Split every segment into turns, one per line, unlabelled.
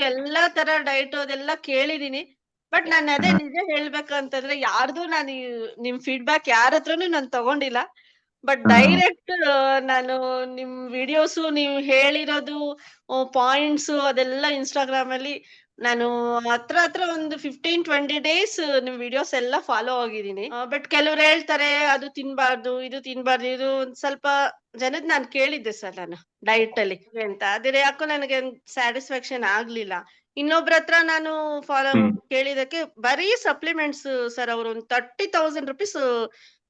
ಎಲ್ಲಾ ತರ ಡಯಟ್ ಅದೆಲ್ಲ ಕೇಳಿದೀನಿ. ಬಟ್ ನಾನ್ ಅದೇ ನಿಜ ಹೇಳ್ಬೇಕಂತಂದ್ರೆ ಯಾರ್ದು ನಾನು ನಿಮ್ ಫೀಡ್‌ಬ್ಯಾಕ್ ಯಾರ್ ಹತ್ರನು ನಾನ್ ತಗೊಂಡಿಲ್ಲ. ಬಟ್ ಡೈರೆಕ್ಟ್ ನಾನು ನಿಮ್ ವಿಡಿಯೋಸು ನೀವ್ ಹೇಳಿರೋದು ಪಾಯಿಂಟ್ಸು ಅದೆಲ್ಲ ಇನ್‌ಸ್ಟಾಗ್ರಾಮ್ ಅಲ್ಲಿ ನಾನು ಹತ್ರ ಒಂದು 15-20 ಡೇಸ್ ನಿಮ್ ವಿಡಿಯೋಸ್ ಎಲ್ಲ ಫಾಲೋ ಆಗಿದೀನಿ. ಬಟ್ ಕೆಲವ್ರು ಹೇಳ್ತಾರೆ ಅದು ತಿನ್ಬಾರ್ದು, ಇದು ತಿನ್ಬಾರ್ದು, ಇದು ಒಂದ್ ಸ್ವಲ್ಪ ಜನದ್ ನಾನ್ ಕೇಳಿದ್ದೆ ಸರ್ ನಾನು ಡಯಟ್ ಅಲ್ಲಿ ಅಂತ. ಆದ್ರೆ ಯಾಕೋ ನನಗೆ ಸ್ಯಾಟಿಸ್ಫ್ಯಾಕ್ಷನ್ ಆಗ್ಲಿಲ್ಲ. ಇನ್ನೊಬ್ರತ್ರ ನಾನು ಫಾಲೋ ಕೇಳಿದಕ್ಕೆ ಬರೀ ಸಪ್ಲಿಮೆಂಟ್ಸ್ ಸರ್ ಅವ್ರು ಒಂದು 30,000 ರೂಪೀಸ್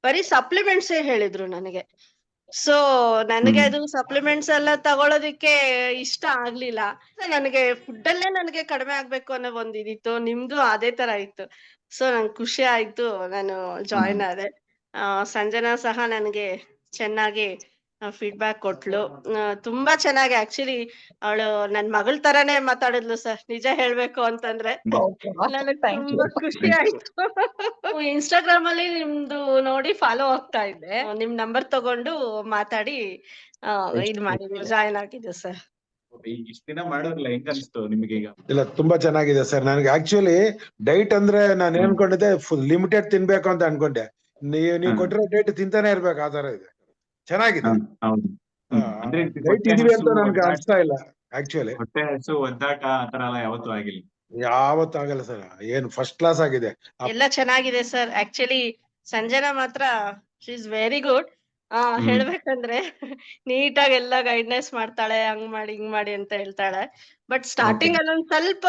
ಬರೀ ಸಪ್ಲಿಮೆಂಟ್ಸೇ ಹೇಳಿದ್ರು ನನಗೆ. ಸೊ ನನಗೆ ಅದು ಸಪ್ಲಿಮೆಂಟ್ಸ್ ಎಲ್ಲ ತಗೊಳೋದಿಕ್ಕೆ ಇಷ್ಟ ಆಗ್ಲಿಲ್ಲ. ನನಗೆ ಫುಡ್ ಅಲ್ಲೇ ನನಗೆ ಕಡಿಮೆ ಆಗ್ಬೇಕು ಅನ್ನೋ ಒಂದ್ ಇದಿತ್ತು. ನಿಮ್ದು ಅದೇ ತರ ಇತ್ತು. ಸೊ ನಂಗ್ ಖುಷಿ ಆಯ್ತು. ನಾನು ಜಾಯಿನ್ ಆದೆ. ಸಂಜನಾ ಸಹ ನನಗೆ ಚೆನ್ನಾಗಿ ಫೀಡ್‌ಬ್ಯಾಕ್ ಕೊಟ್ಲು. ತುಂಬಾ ಚೆನ್ನಾಗಿ ಆಕ್ಚುಲಿ ಅವಳು ನನ್ ಮಗಳ್ ತರಾನೇ ಮಾತಾಡಿದ್ಲು ಸರ್ ನಿಜ ಹೇಳ್ಬೇಕು ಅಂತಂದ್ರೆ. ನನಗ್
ಥ್ಯಾಂಕ್ ಯು.
ತುಂಬಾ ಖುಷಿ ಆಯ್ತು. ಇನ್‌ಸ್ಟಾಗ್ರಾಮ್ ಅಲ್ಲಿ ನಿಮ್ದು ನೋಡಿ ಫಾಲೋ ಆಗ್ತಾ ಇದ್ದೆ. ನಿಮ್ ನಂಬರ್ ತಗೊಂಡು ಮಾತಾಡಿ ಇದ್ ಮಾಡಿದೀನಿ ಜಾಯಿನ್ ಆಗಿದ್ದೆ ಸರ್.
ಈಗ ಇಷ್ಟ ದಿನ ಮಾಡೋದ್ರಲ್ಲ ಹೆಂಗ್ ಅನ್ಸ್ತು ನಿಮ್ಗೆ ಈಗ?
ಇಲ್ಲ ತುಂಬಾ ಚೆನ್ನಾಗಿದೆ ಸರ್. ನನಗೆ ಆಕ್ಚುಲಿ ಡೈಟ್ ಅಂದ್ರೆ ನಾನು ಏನ್ ಅನ್ಕೊಂಡಿದ್ದೆ ಫುಲ್ ಲಿಮಿಟೆಡ್ ತಿನ್ಬೇಕು ಅಂತ ಅನ್ಕೊಂಡೆ. ನೀವು ಕೊಟ್ಟಿರೋ ಡೈಟ್ ತಿಂತಾನೆ ಇರ್ಬೇಕು ಆ ತರ ಇದೆ. ಚೆನ್ನಾಗಿದೆ.
ಹೌದು. ಅಂದ್ರೆ
ಡೈಟ್ ಇದೀವಿ ಅಂತ ನನ್ಗೆ ಅನ್ಸ್ತಾ ಇಲ್ಲ ಆಕ್ಚುಲಿ.
ಹೊಟ್ಟೆ ಹಸು ಒದ್ದಾಟ ಆತರ ಎಲ್ಲ ಯಾವತ್ತೂ ಆಗಿಲ್ಲ.
ಯಾವತ್ತೂ ಆಗಲ್ಲ ಸರ್. ಏನು ಫಸ್ಟ್ ಕ್ಲಾಸ್ ಆಗಿದೆ.
ಎಲ್ಲ ಚೆನ್ನಾಗಿದೆ ಸರ್. ಆಕ್ಚುಲಿ ಸಂಜನಾ ಮಾತ್ರ ಶಿ ಇಸ್ ವೆರಿ ಗುಡ್. ಹೇಳ್ಬೇಕಂದ್ರೆ ನೀಟಾಗಿ ಎಲ್ಲ ಗೈಡ್ನೆಸ್ ಮಾಡ್ತಾಳೆ. ಹಂಗ್ ಮಾಡಿ ಹಿಂಗ್ ಮಾಡಿ ಅಂತ ಹೇಳ್ತಾಳೆ. ಬಟ್ ಸ್ಟಾರ್ಟಿಂಗ್ ಅಲ್ಲಿ ಒಂದ್ ಸ್ವಲ್ಪ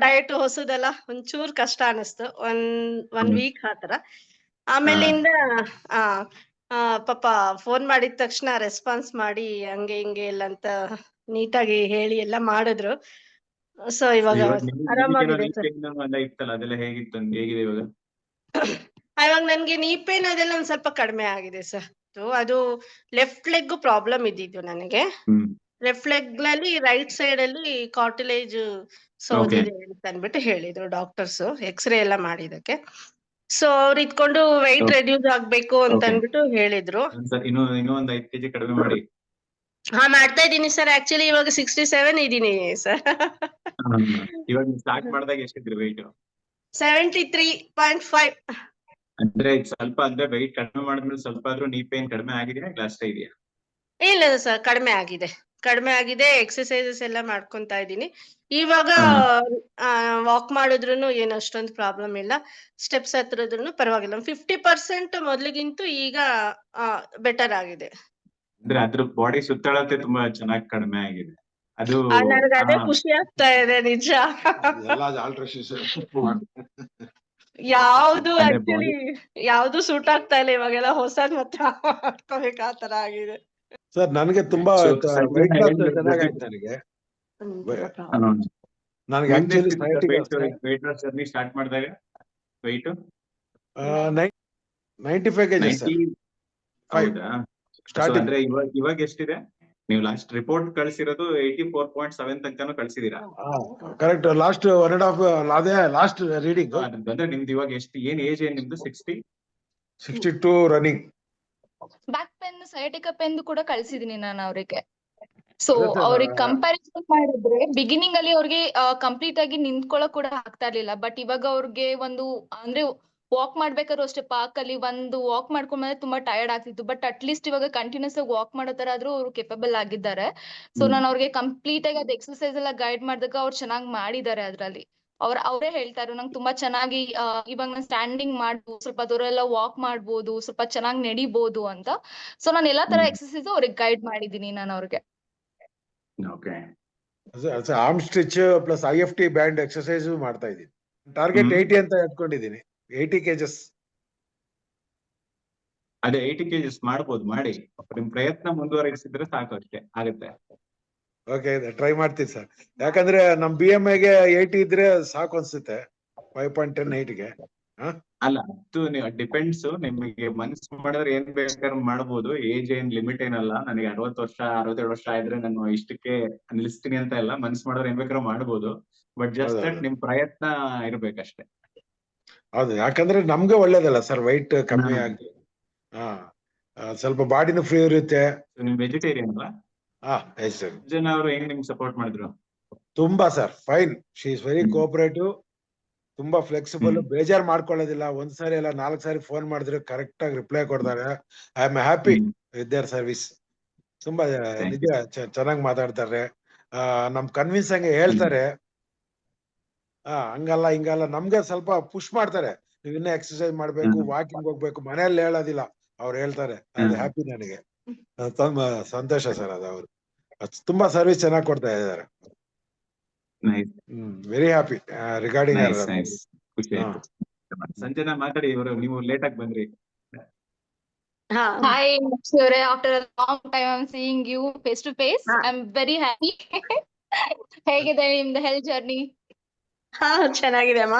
ಡಯಟ್ ಹೊಸದೆಲ್ಲ ಒಂಚೂರ್ ಕಷ್ಟ ಅನಿಸ್ತು. ಒನ್ ವೀಕ್ ಆತರ. ಆಮೇಲಿಂದ ಆ ಪಾಪ ಫೋನ್ ಮಾಡಿದ ತಕ್ಷಣ ರೆಸ್ಪಾನ್ಸ್ ಮಾಡಿ ಹಂಗೆ ಹಿಂಗೆ ಎಲ್ಲ ಅಂತ ನೀಟಾಗಿ ಹೇಳಿ ಎಲ್ಲ ಮಾಡಿದ್ರು. ಸೊ ಇವಾಗ ಆರಾಮಾಗಿದೆ ಸರ್.
ಇತ್ತಲ್ಲ ಅದೆಲ್ಲ ಹೇಗಿತ್ತು ಹೇಗಿದೆ ಇವಾಗ?
ಇವಾಗ ನನ್ಗೆ ನೀ ಪೇನ್ ಅದೆಲ್ಲ ಒಂದ್ ಸ್ವಲ್ಪ ಕಡಿಮೆ ಆಗಿದೆ ಸರ್. ಅದು ಲೆಫ್ಟ್ ಲೆಗ್ ಪ್ರಾಬ್ಲಮ್ ಇದ್ದಿದ್ದು ನನಗೆ. ಲೆಫ್ಟ್ ಲೆಗ್ ನಲ್ಲಿ ರೈಟ್ ಸೈಡ್ ಅಲ್ಲಿ ಕಾರ್ಟಿಲೇಜ್ ಸೋದಿದೆ ಅಂತ ಅನ್ಬಿಟ್ಟು ಹೇಳಿದ್ರು ಡಾಕ್ಟರ್ಸ್ ಎಕ್ಸ್ರೇ ಎಲ್ಲ ಮಾಡಿದಕ್ಕೆ. ಸೊ ಅವ್ರು ಇದ್ಕೊಂಡು weight ರೆಡ್ಯೂಸ್ ಆಗ್ಬೇಕು ಅಂತ ಅನ್ಬಿಟ್ಟು ಹೇಳಿದ್ರು.
ಇನ್ನೂ ಒಂದ್ 5 kg ಕಡಿಮೆ ಮಾಡಿ.
ಮಾಡ್ತಾ ಇದೀನಿ ಸರ್. ಆಕ್ಚುಲಿ ಇವಾಗ 67 ಇದೀನಿ ಸರ್.
ಇವಾಗ ಸ್ಟಾರ್ಟ್ ಮಾಡಿದಾಗ ಎಷ್ಟಿದ್ರಿ weight?
73.5.
ಅಂದ್ರೆ ಸ್ವಲ್ಪ ಅಂದ್ರೆ weight ಕಡಿಮೆ ಮಾಡಿದ್ಮೇಲೆ ಸ್ವಲ್ಪ ಆದ್ರೂ ನೀ ಪೇನ್ ಕಡಿಮೆ ಆಗಿದೆಯಾ ಇಲ್ಲ ಅಷ್ಟೇ ಇದೆಯಾ?
ಇಲ್ಲ ಸರ್ ಕಡಿಮೆ ಆಗಿದೆ. ಎಕ್ಸರ್ಸೈಸಸ್ ಎಲ್ಲ ಮಾಡ್ಕೊಂತಾ ಇದೀನಿ. ಇವಾಗ ವಾಕ್ ಮಾಡಿದ್ರುನು ಏನು ಅಷ್ಟೊಂದು ಪ್ರಾಬ್ಲಮ್ ಇಲ್ಲ. ಸ್ಟೆಪ್ಸ್ ಹತ್ತಿದ್ರುನು ಪರವಾಗಿಲ್ಲ. 50% ಮೊದ್ಲಿಗಿಂತೂ ಈಗ ಬೆಟರ್ ಆಗಿದೆ.
ಅಂದ್ರೆ ಅದ್ರ ಬಾಡಿ ಸುತ್ತಳತೆ ತುಂಬಾ ಚೆನ್ನಾಗಿ ಕಡಿಮೆ ಆಗಿದೆ. ಅದು
ನನಗೆ ಅದೇ ಖುಷಿ ಆಗ್ತಾ ಇದೆ ನಿಜ. ಯಾವ್ದು ಸೂಟ್ ಆಗ್ತಾ ಇಲ್ಲ ಇವಾಗೆಲ್ಲ ಹೊಸದ್ ಮಾತ್ರ ಮಾಡ್ಕೋಬೇಕು ಆ ತರ ಆಗಿದೆ.
ಸರ್ ನನಗೆ ತುಂಬಾ weight loss ಚೆನ್ನಾಗಾಯ್ತು ನನಗೆ. ನನಗೆ actually
weight loss journey start ಮಾಡಿದಾಗ weight
95 kg ಸರ್.
ಅಂದ್ರೆ ಇವಾಗ ಎಷ್ಟಿದೆ? ನೀವು ಲಾಸ್ಟ್ ರಿಪೋರ್ಟ್ ಕಳ್ಸಿರೋದು 84.7 ತನಕನೂ ಕಳ್ಸಿದೀರಾ?
ಕರೆಕ್ಟ್. ಲಾಸ್ಟ್ 1.5 ಅದೇ ಲಾಸ್ಟ್ ರೀಡಿಂಗ್.
ಅಂದ್ರೆ ನಿಮ್ದು ಇವಾಗ ಏನ್ ಏಜ್ ಏನ್ ನಿಮ್ದು?
62 ರನ್ನಿಂಗ್.
ಬ್ಯಾಕ್ ಪೇನ್ ಸೈಟಿಕಾ ಪೇನ್ ಕೂಡ ಕಳ್ಸಿದೀನಿ ನಾನು ಅವ್ರಿಗೆ. ಸೊ ಅವ್ರಿಗೆ ಕಂಪ್ಯಾರಿಸನ್ ಮಾಡಿದ್ರೆ ಬಿಗಿನಿಂಗ್ ಅಲ್ಲಿ ಅವ್ರಿಗೆ ಕಂಪ್ಲೀಟ್ ಆಗಿ ನಿಂತ್ಕೊಳ್ಳೋಕ್ ಕೂಡ ಆಗ್ತಾ ಇರ್ಲಿಲ್ಲ. ಬಟ್ ಇವಾಗ ಅವ್ರಿಗೆ ಒಂದು ಅಂದ್ರೆ ವಾಕ್ ಮಾಡ್ಬೇಕಾದ್ರು ಅಷ್ಟೇ ಪಾರ್ಕ್ ಅಲ್ಲಿ ಒಂದು ವಾಕ್ ಮಾಡ್ಕೊಂಡ್ಮೇಲೆ ತುಂಬಾ ಟಯರ್ಡ್ ಆಗ್ತಿತ್ತು. ಬಟ್ ಅಟ್ ಲೀಸ್ಟ್ ಇವಾಗ ಕಂಟಿನ್ಯೂಸ್ ಆಗಿ ವಾಕ್ ಮಾಡೋ ತರ ಆದ್ರೂ ಅವ್ರು ಕೇಪಬಲ್ ಆಗಿದ್ದಾರೆ. ಸೊ ನಾನು ಅವ್ರಿಗೆ ಕಂಪ್ಲೀಟ್ ಆಗಿ ಅದ್ ಎಕ್ಸರ್ಸೈಸ್ ಎಲ್ಲ ಗೈಡ್ ಮಾಡಿದಾಗ ಅವ್ರು ಚೆನ್ನಾಗಿ ಮಾಡಿದ್ದಾರೆ ಅದ್ರಲ್ಲಿ. ಅವರೇ ಹೇಳ್ತಾರೆ ನಂಗೆ ತುಂಬಾ ಚೆನ್ನಾಗಿ ಇವಾಗ ನಾನು ಸ್ಟ್ಯಾಂಡಿಂಗ್ ಮಾಡ್ಬೋದು, ಸ್ವಲ್ಪ ದೂರ ಎಲ್ಲ ವಾಕ್ ಮಾಡ್ಬೋದು, ಸ್ವಲ್ಪ ಚೆನ್ನಾಗಿ ನಡಿಬಹುದು ಅಂತ. ಸೊ ನಾನು ಎಲ್ಲಾ ತರ ಎಕ್ಸರ್ಸೈಸ್ ಅವ್ರಿಗೆ ಗೈಡ್ ಮಾಡಿದೀನಿ ನಾನು ಅವ್ರಿಗೆ.
Arm stretch plus IFT band exercise ಮಾಡ್ತಾ ಇದ್ದೀನಿ. ಟಾರ್ಗೆಟ್ 80 ಅಂತ ಇಟ್ಕೊಂಡಿದ್ದೀನಿ. 80 kgs.
ಅದೇ 80 kgs ಮಾಡ್ಬೋದು. ಮಾಡಿ ನಿಮ್ ಪ್ರಯತ್ನ ಮುಂದುವರಿಸಿದ್ರೆ ಸಾಕು, ಅಷ್ಟೇ ಆಗುತ್ತೆ.
ಓಕೆ ಟ್ರೈ ಮಾಡ್ತೀನಿ ಸರ್. ಯಾಕಂದ್ರೆ ನಮ್ BMI ಗೆ 80 ಇದ್ರೆ ಸಾಕು ಅನ್ಸುತ್ತೆ. 5.10 height
ಅಲ್ಲ ಅದು ಡಿಪೆಂಡ್ಸ್. ನಿಮಗೆ ಮನ್ಸು ಮಾಡಿದ್ರೆ ಏನ್ ಬೇಕಾದ್ರೂ ಮಾಡ್ಬೋದು. ಏಜ್ ಏನ್ ಲಿಮಿಟ್ ಏನಲ್ಲ. ನನಗೆ 60 ವರ್ಷ 67 ವರ್ಷ ಆದ್ರೆ ನಾನು ಇಷ್ಟಕ್ಕೆ ನಿಲ್ಲಿಸ್ತೀನಿ ಅಂತ ಇಲ್ಲ. ಮನ್ಸು ಮಾಡಿದ್ರೆ ಏನ್ ಬೇಕಾದ್ರೂ ಮಾಡ್ಬೋದು. ಬಟ್ ಜಸ್ಟ್ ದಟ್ ನಿಮ್ ಪ್ರಯತ್ನ ಇರ್ಬೇಕಷ್ಟೇ.
ಹೌದು. ಯಾಕಂದ್ರೆ ನಮ್ಗೆ ಒಳ್ಳೇದಲ್ಲ ಸರ್ weight ಕಮ್ಮಿ ಆಗಿ. ಸ್ವಲ್ಪ ಬಾಡಿನೂ ಫ್ರೀ ಇರುತ್ತೆ.
ನಿಮ್ ವೆಜಿಟೇರಿಯನ್ ಅಲ್ಲ?
Yes sir.
ಜನ ಅವರು ಹೆಂಗ್ ನಿಮ್ಗೆ ಸಪೋರ್ಟ್ ಮಾಡಿದ್ರು?
ತುಂಬಾ sir fine. She is very cooperative, ತುಂಬಾ ಫ್ಲೆಕ್ಸಿಬಲ್, ಬೇಜಾರ್ ಮಾಡ್ಕೊಳ್ಳೋದಿಲ್ಲ. ಒಂದ್ಸಾರಿ ಎಲ್ಲ 4 ಸಾರಿ ಫೋನ್ ಮಾಡಿದ್ರೆ ಕರೆಕ್ಟ್ ಆಗಿ ರಿಪ್ಲೈ ಕೊಡ್ತಾರೆ. I am happy with their service. ತುಂಬಾ ನಿಜ ಚೆನ್ನಾಗಿ ಮಾತಾಡ್ತಾರೆ. ನಮ್ ಕನ್ವಿನ್ಸ್ ಹಂಗೆ ಹೇಳ್ತಾರೆ. ಹಂಗಲ್ಲ ಹಿಂಗಲ್ಲ ನಮ್ಗೆ ಸ್ವಲ್ಪ ಪುಷ್ ಮಾಡ್ತಾರೆ. ನೀವ್ ಇನ್ನೂ ಎಕ್ಸರ್ಸೈಸ್ ಮಾಡ್ಬೇಕು, ವಾಕಿಂಗ್ ಹೋಗ್ಬೇಕು, ಮನೆಯಲ್ಲಿ ಹೇಳೋದಿಲ್ಲ, ಅವ್ರು ಹೇಳ್ತಾರೆ. ಅದು ಹ್ಯಾಪಿ ನನಗೆ. ತುಂಬಾ ಸಂತೋಷ ಸರ್ ಅದು. ಅವ್ರು ತುಂಬಾ ಸರ್ವಿಸ್ ಚೆನ್ನಾಗಿ ಕೊಡ್ತಾ ಇದ್ದಾರೆ. Very happy regarding.
ಖುಷಿ ಆಯ್ತು. ಸಂಜನಾ ಮಾತಾಡಿ. ಇವರು ನೀವು ಲೇಟ್ ಆಗಿ ಬಂದ್ರಿ.
Hi, Nakshi ಅವರೇ. After a long time I'm seeing you face to face. I'm very happy. ಹೇಗಿದೆ ನಿಮ್ದು ಹೆಲ್ತ್ ಜರ್ನಿ?
ಚೆನ್ನಾಗಿದೆ ಅಮ್ಮ.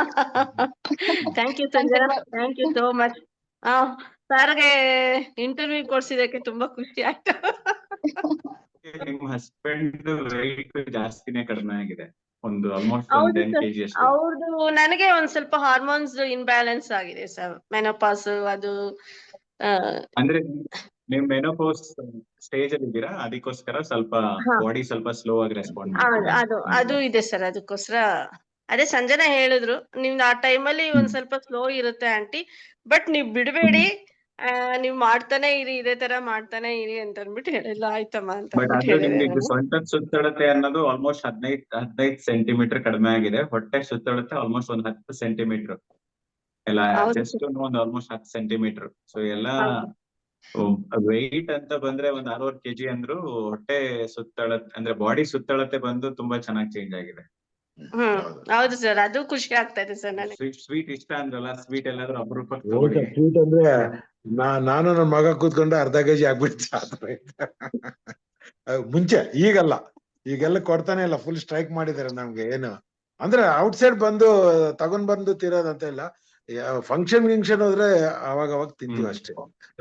Thank you Sanjana, thank you so much. ಸರ್ಗೆ ಇಂಟರ್ವ್ಯೂ ಕೊಡ್ಸಿದಕ್ಕೆ ತುಂಬಾ ಖುಷಿ ಆಯ್ತು.
ನಿಮ್ಮ ಹಸ್ಬೆಂಡ್ ವೆಯ್ಟ್ ಜಾಸ್ತಿನೇ ಕಡಿಮೆ ಆಗಿದೆ, ಒಂದು ಆಲ್ಮೋಸ್ಟ್ 10 kg ಅಷ್ಟು.
ಅವ್ರದ್ದು ನನಗೆ ಒಂದ್ ಸ್ವಲ್ಪ ಹಾರ್ಮೋನ್ಸ್ ಇನ್ಬ್ಯಾಲೆನ್ಸ್ ಆಗಿದೆ ಸರ್, ಮೆನೋಪಾಸ್ ಅದು.
ಅಂದ್ರೆ ನೀವು ಮೆನೋಪಾಸ್ ಸ್ಟೇಜ್ ಅಲ್ಲಿ ಇದ್ದೀರಾ, ಅದಕ್ಕೋಸ್ಕರ ಸ್ವಲ್ಪ ಬಾಡಿ ಸ್ವಲ್ಪ ಸ್ಲೋ ಆಗಿ ರೆಸ್ಪಾಂಡ್ ಮಾಡ್ತಿದೆ.
ಅದು ಇದೆ ಸರ್. ಅದಕ್ಕೋಸ್ಕರ ಅದೇ ಸಂಜನಾ ಹೇಳಿದ್ರು, ನಿಮ್ದು ಆ ಟೈಮಲ್ಲಿ ಒಂದ್ ಸ್ವಲ್ಪ ಸ್ಲೋ ಇರುತ್ತೆ ಆಂಟಿ, ಬಟ್ ನೀವ್ ಬಿಡ್ಬೇಡಿ, ನೀವ್ ಮಾಡ್ತಾನೆ ಇರಿ, ಇದೇ ತರ ಮಾಡ್ತಾನೆ ಇರಿ ಅಂತ ಅಂದ್ಬಿಟ್ಟು ಹೇಳಿಲ್ಲ. ಆಯ್ತಮ್ಮ ಅಂತ
ಬಟ್ ಅದು ನಿಮ್ಗೆ ಸೊಂಟದ ಸುತ್ತಳತೆ ಅನ್ನೋದು ಆಲ್ಮೋಸ್ಟ್ 15 ಸೆಂಟಿಮೀಟರ್ ಕಡಿಮೆ ಆಗಿದೆ. ಹೊಟ್ಟೆ ಸುತ್ತಳತೆ ಆಲ್ಮೋಸ್ಟ್ ಒಂದು 10 ಸೆಂಟಿಮೀಟರ್ ಎಲ್ಲ, ಚೆಸ್ಟ್ ಒಂದು ಆಲ್ಮೋಸ್ಟ್ 10 ಸೆಂಟಿಮೀಟರ್. ಸೊ ಎಲ್ಲ ವೆಯ್ಟ್ ಅಂತ ಬಂದ್ರೆ ಒಂದು 60 kg ಅಂದ್ರು, ಹೊಟ್ಟೆ ಸುತ್ತಳತೆ ಅಂದ್ರೆ ಬಾಡಿ ಸುತ್ತಳತೆ ಬಂದು ತುಂಬಾ ಚೆನ್ನಾಗಿ ಚೇಂಜ್ ಆಗಿದೆ.
ಹೌದು ಸರ್, ಅದು ಖುಷಿ ಆಗ್ತಾ ಇದೆ ಸರ್ ನನಗೆ.
ಸ್ವೀಟ್ ಇಷ್ಟ ಅಂದ್ರಲ್ಲ, ಸ್ವೀಟ್ ಎಲ್ಲಾದ್ರೂ ಅಪರೂಪಕ್ಕೆ
ಸ್ವೀಟ್ ಅಂದ್ರೆ ನಾನು ನನ್ನ ಮಗ ಕೂತ್ಕೊಂಡು ಅರ್ಧ kg ಆಗ್ಬಿಡ್ತು. ಮುಂಚೆ, ಈಗಲ್ಲ, ಈಗೆಲ್ಲ ಕೊಡ್ತಾನೆ ಇಲ್ಲ, ಫುಲ್ ಸ್ಟ್ರೈಕ್ ಮಾಡಿದಾರೆ ನಮ್ಗೆ. ಏನು ಅಂದ್ರೆ ಔಟ್ಸೈಡ್ ಬಂದು ತಗೊಂಡ್ ಬಂದು ತಿರೋದಂತ ಇಲ್ಲ. ಫಂಕ್ಷನ್ ಹೋದ್ರೆ ಅವಾಗ ತಿಂತೀವಿ ಅಷ್ಟೇ,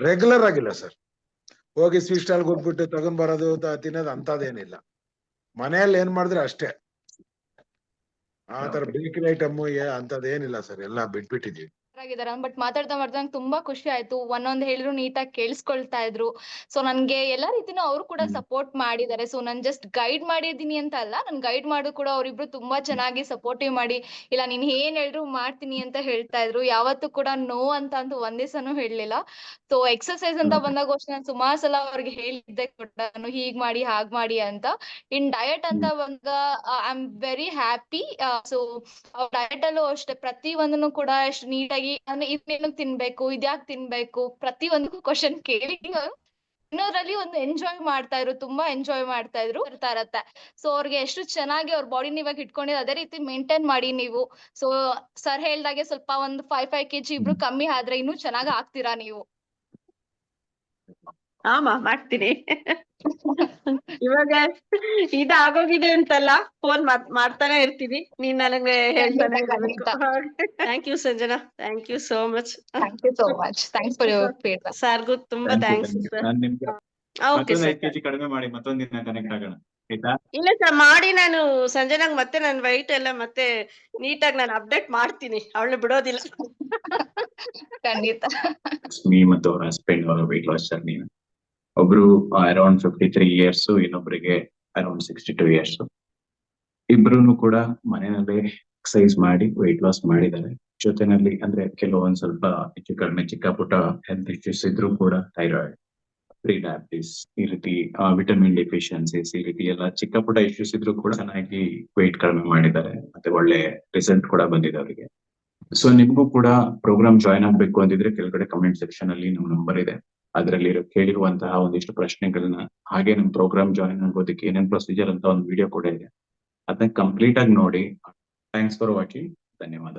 ರೆಗ್ಯುಲರ್ ಆಗಿಲ್ಲ ಸರ್. ಹೋಗಿ ಸ್ವೀಟ್ ಸ್ಟಾಲ್ ಹೋಗ್ಬಿಟ್ಟು ತಗೊಂಡ್ ಬರೋದು ತಿನ್ನೋದು ಅಂತದೇನಿಲ್ಲ. ಮನೆಯಲ್ಲಿ ಏನ್ ಮಾಡಿದ್ರೆ ಅಷ್ಟೇ. ಆ ತರ ಬೇಕರಿ ಐಟಮ್ ಅಂತದೇನಿಲ್ಲ ಸರ್, ಎಲ್ಲ ಬಿಟ್ಬಿಟ್ಟಿದೀವಿ.
ಬಟ್ ಮಾತಾಡ್ತಾ ನಂಗೆ ತುಂಬಾ ಖುಷಿ ಆಯ್ತು. ಒಂದೊಂದ್ ಹೇಳಿದ್ರು ನೀಟಾಗಿ ಕೇಳಿಸ್ಕೊಳ್ತಾ ಇದ್ರು. ಸೊ ನನ್ಗೆ ಎಲ್ಲಾ ರೀತಿನೂ ಅವ್ರು ಕೂಡ ಸಪೋರ್ಟ್ ಮಾಡಿದ್ದಾರೆ. ಸೊ ನಾನ್ ಜಸ್ಟ್ ಗೈಡ್ ಮಾಡಿದೀನಿ ಅಂತ ಅಲ್ಲ, ನನ್ ಗೈಡ್ ಮಾಡೋದು ಕೂಡ ಅವ್ರಿಬ್ರು ತುಂಬಾ ಚೆನ್ನಾಗಿ ಸಪೋರ್ಟಿವ್ ಮಾಡಿ, ಇಲ್ಲ ನೀನ್ ಏನ್ ಹೇಳಿದ್ರು ಮಾಡ್ತೀನಿ ಅಂತ ಹೇಳ್ತಾ ಇದ್ರು. ಯಾವತ್ತೂ ಕೂಡ ನೋ ಅಂತ ಅಂತೂ ಒಂದ್ ದಿವಸನೂ ಹೇಳಲಿಲ್ಲ. ಸೊ ಎಕ್ಸರ್ಸೈಸ್ ಅಂತ ಬಂದಾಗ ಅಷ್ಟೇ ನಾನು ಸುಮಾರು ಸಲ ಅವ್ರಿಗೆ ಹೇಳಿದ್ದೆ ಕೂಡ, ನಾನು ಹೀಗ್ ಮಾಡಿ ಹಾಗ್ ಮಾಡಿ ಅಂತ. ಇನ್ ಡಯಟ್ ಅಂತ ಬಂದಾಗ I am very happy. So diet ಅಲ್ಲೂ ಅಷ್ಟೇ ಪ್ರತಿ ಒಂದನ್ನು ಕೂಡ ಎಷ್ಟು ನೀಟಾಗಿ, ಅಂದ್ರೆ ಇದೇನು ತಿನ್ಬೇಕು, ಇದ್ಯಾಕ್ ತಿನ್ಬೇಕು, ಪ್ರತಿ ಒಂದಕ್ಕೂ ಕ್ವಶನ್ ಕೇಳಿ ಇನ್ನೋದ್ರಲ್ಲಿ ಒಂದು ಎಂಜಾಯ್ ಮಾಡ್ತಾ ಇದ್ರು, ತುಂಬಾ ಎಂಜಾಯ್ ಮಾಡ್ತಾ ಇದ್ರು ಇರತ್ತೆ. ಸೊ ಅವ್ರಿಗೆ ಎಷ್ಟು ಚೆನ್ನಾಗಿ ಅವ್ರ ಬಾಡಿನ ಇವಾಗ ಇಟ್ಕೊಂಡಿದ್ರು, ಅದೇ ರೀತಿ ಮೇಂಟೈನ್ ಮಾಡಿ ನೀವು. ಸೊ ಸರ್ ಹೇಳ್ದಾಗೆ ಸ್ವಲ್ಪ ಒಂದು 5 kg ಇಬ್ರು ಕಮ್ಮಿ ಆದ್ರೆ ಇನ್ನೂ ಚೆನ್ನಾಗಿ ಆಗ್ತೀರಾ ನೀವು.
ಮಾಡ್ತೀನಿ. ಇವಾಗ ಇದಾಗೋಗಿದೆ ಅಂತಲ್ಲ, ಫೋನ್ ಮಾಡ್ತಾನೆ ಇರ್ತೀನಿ, ನೀನ್ ನನಗೆ ಹೇಳ್ತಾನೆ ಇರ್ಬೇಕು. Thank you Sanjana, thank you so much.
Thank you so much. Thanks for your feedback.
ಸಾರ್ಗೂ ತುಂಬಾ ಥ್ಯಾಂಕ್ಸ್.
ಓಕೆ ಸರ್, 5 kg ಕಡಿಮೆ ಮಾಡಿ ಮತ್ತೊಂದಿನ ಕನೆಕ್ಟ್ ಆಗೋಣ, ಆಯ್ತಾ? ಇಲ್ಲ
ಸರ್, ಮಾಡಿ ನಾನು ಸಂಜನಾಗ್ ಮತ್ತೆ ನನ್ನ ವೈಟ್ ಎಲ್ಲ ಮತ್ತೆ ನೀಟಾಗಿ ನಾನು ಅಪ್ಡೇಟ್ ಮಾಡ್ತೀನಿ, ಅವಳು ಬಿಡೋದಿಲ್ಲ.
ಖಂಡಿತ.
ಮೀ ಮತ್ತು ಅವರ ಹಸ್ಬೆಂಡ್ ಅವರ ವೆಯ್ಟ್ ಲಾಸ್ ಜರ್ನಿ, ಒಬ್ರು ಅರೌಂಡ್ 53 years, ಇನ್ನೊಬ್ರಿಗೆ ಅರೌಂಡ್ 62 years. ಇಬ್ರು ಕೂಡ ಮನೆಯಲ್ಲೇ ಎಕ್ಸರ್ಸೈಸ್ ಮಾಡಿ ವೆಯ್ಟ್ ಲಾಸ್ ಮಾಡಿದ್ದಾರೆ. ಜೊತೆನಲ್ಲಿ ಅಂದ್ರೆ ಕೆಲವೊಂದ್ ಸ್ವಲ್ಪ ಹೆಚ್ಚು ಕಡಿಮೆ ಚಿಕ್ಕ ಪುಟ್ಟ ಹೆಲ್ತ್ ಇಶ್ಯೂಸ್ ಇದ್ರು ಕೂಡ, ಥೈರಾಯ್ಡ್, ಪ್ರೀ ಡಯಾಬಿಟಿಸ್, ಈ ರೀತಿ ವಿಟಮಿನ್ ಡೆಫಿಷಿಯನ್ಸೀಸ್, ಈ ರೀತಿ ಎಲ್ಲ ಚಿಕ್ಕ ಪುಟ್ಟ ಇಶ್ಯೂಸ್ ಇದ್ರು ಕೂಡ ಚೆನ್ನಾಗಿ ವೆಯ್ಟ್ ಕಡಿಮೆ ಮಾಡಿದ್ದಾರೆ, ಮತ್ತೆ ಒಳ್ಳೆ ರಿಸಲ್ಟ್ ಕೂಡ ಬಂದಿದೆ ಅವರಿಗೆ. ಸೊ ನಿಮ್ಗೂ ಕೂಡ ಪ್ರೋಗ್ರಾಮ್ ಜಾಯ್ನ್ ಆಗ್ಬೇಕು ಅಂದಿದ್ರೆ ಕೆಳಗಡೆ ಕಮೆಂಟ್ ಸೆಕ್ಷನ್ ಅಲ್ಲಿ ನಮ್ಮ ನಂಬರ್ ಇದೆ, ಅದರಲ್ಲಿ ಕೇಳಿರುವಂತಹ ಒಂದಿಷ್ಟು ಪ್ರಶ್ನೆಗಳನ್ನ, ಹಾಗೆ ನಮ್ ಪ್ರೋಗ್ರಾಮ್ ಜಾಯ್ನ್ ಆಗೋದಕ್ಕೆ ಏನೇನ್ ಪ್ರೊಸೀಜರ್ ಅಂತ ಒಂದು ವಿಡಿಯೋ ಕೂಡ ಇದೆ, ಅದನ್ನ ಕಂಪ್ಲೀಟ್ ಆಗಿ ನೋಡಿ. Thanks for watching. ಧನ್ಯವಾದ.